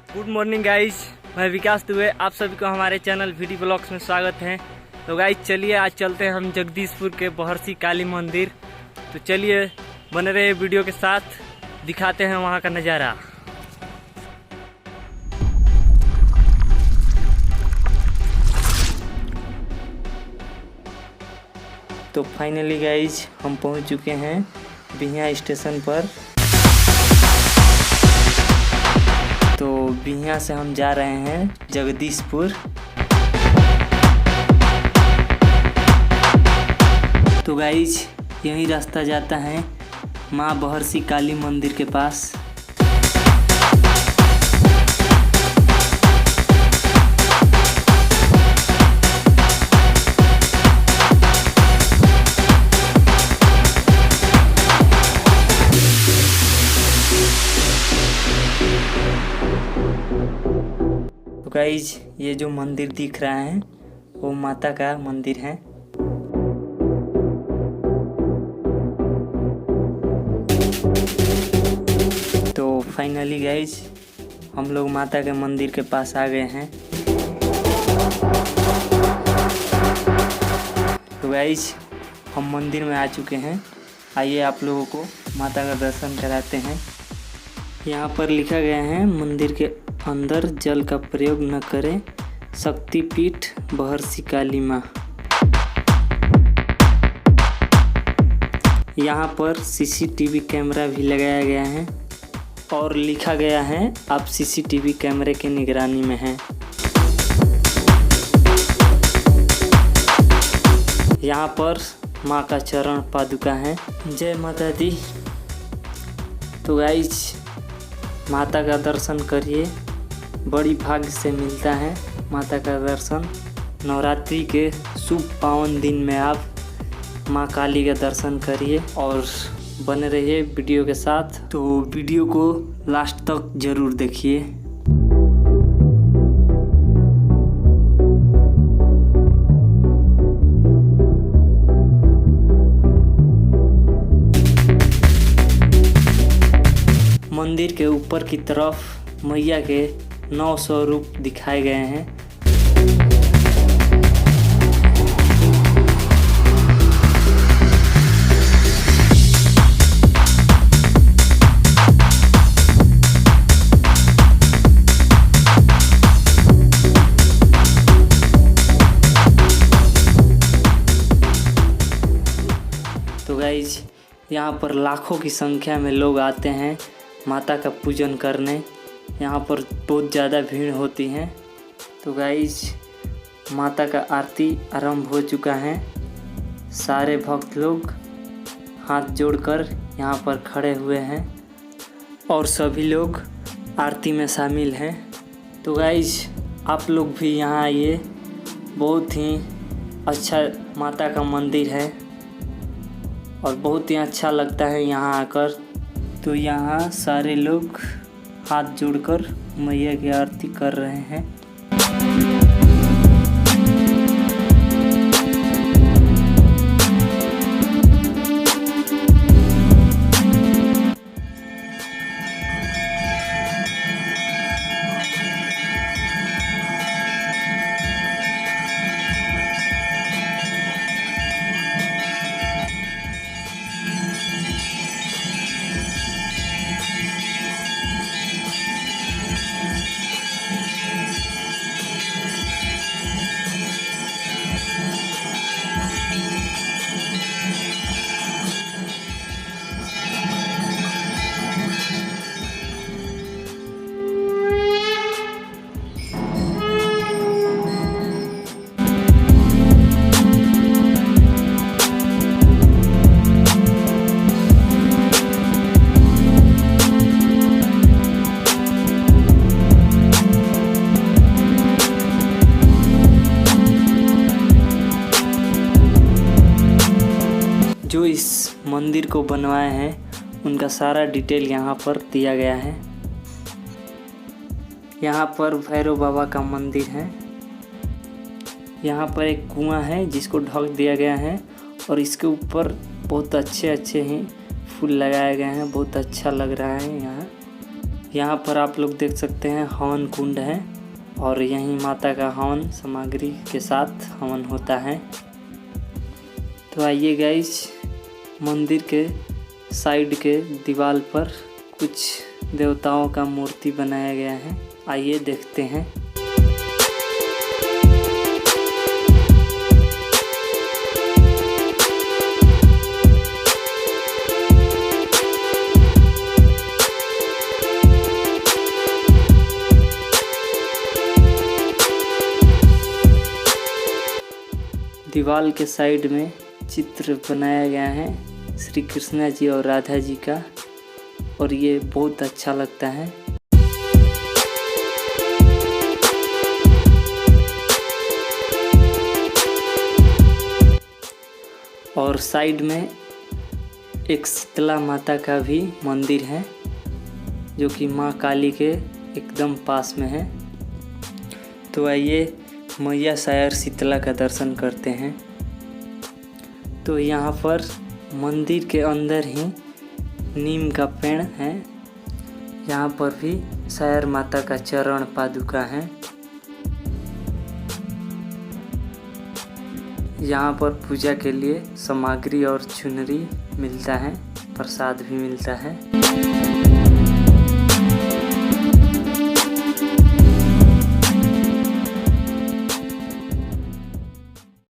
Good morning guys, मैं विकास दुबे। आप सभी को हमारे चैनल वीडी ब्लॉग्स में स्वागत है। तो गाइज चलिए आज चलते हैं हम जगदीशपुर के बहरसी काली मंदिर। तो चलिए बने रहे वीडियो के साथ, दिखाते हैं वहाँ का नज़ारा। तो फाइनली गाइज हम पहुँच चुके हैं बिहिया स्टेशन पर। तो बिहिया से हम जा रहे हैं जगदीशपुर। तो गाइज यही रास्ता जाता है माँ बहरसी काली मंदिर के पास। तो गाइज ये जो मंदिर दिख रहा है वो माता का मंदिर है। तो फाइनली गाइज हम लोग माता के मंदिर के पास आ गए हैं। तो गाइज हम मंदिर में आ चुके हैं। आइए आप लोगों को माता का दर्शन कराते हैं। यहाँ पर लिखा गया है मंदिर के अंदर जल का प्रयोग न करें, शक्तिपीठ बहरसी काली माँ। यहाँ पर सीसीटीवी कैमरा भी लगाया गया है और लिखा गया है आप सीसीटीवी कैमरे की निगरानी में हैं। यहाँ पर माँ का चरण पादुका है। जय माता दी। तो गाइज माता का दर्शन करिए, बड़ी भाग्य से मिलता है माता का दर्शन। नवरात्रि के शुभ पावन दिन में आप माँ काली का दर्शन करिए और बने रहिए वीडियो के साथ। तो वीडियो को लास्ट तक जरूर देखिए। मंदिर के ऊपर की तरफ मैया के 9 स्वरूप दिखाए गए हैं। तो गाइज यहाँ पर लाखों की संख्या में लोग आते हैं माता का पूजन करने। यहाँ पर बहुत ज़्यादा भीड़ होती है। तो गाइज माता का आरती आरंभ हो चुका है। सारे भक्त लोग हाथ जोड़कर यहाँ पर खड़े हुए हैं और सभी लोग आरती में शामिल हैं। तो गाइज आप लोग भी यहाँ आइए, बहुत ही अच्छा माता का मंदिर है और बहुत ही अच्छा लगता है यहाँ आकर। तो यहाँ सारे लोग हाथ जोड़कर मैया की आरती कर रहे हैं। जो इस मंदिर को बनवाए हैं उनका सारा डिटेल यहाँ पर दिया गया है। यहाँ पर भैरव बाबा का मंदिर है। यहाँ पर एक कुआं है जिसको ढक दिया गया है और इसके ऊपर बहुत अच्छे ही फूल लगाए गए हैं। बहुत अच्छा लग रहा है यहाँ। यहाँ पर आप लोग देख सकते हैं हवन कुंड है और यहीं माता का हवन सामग्री के साथ हवन होता है। तो आइए गाइस, मंदिर के साइड के दीवार पर कुछ देवताओं का मूर्ति बनाया गया है, आइए देखते हैं। दीवार के साइड में चित्र बनाया गया है श्री कृष्णा जी और राधा जी का, और ये बहुत अच्छा लगता है। और साइड में एक शीतला माता का भी मंदिर है जो कि माँ काली के एकदम पास में है। तो आइए मैया शायर शीतला का दर्शन करते हैं। तो यहाँ पर मंदिर के अंदर ही नीम का पेड़ है, यहाँ पर भी शायर माता का चरण पादुका है। यहाँ पर पूजा के लिए सामग्री और चुनरी मिलता है, प्रसाद भी मिलता है।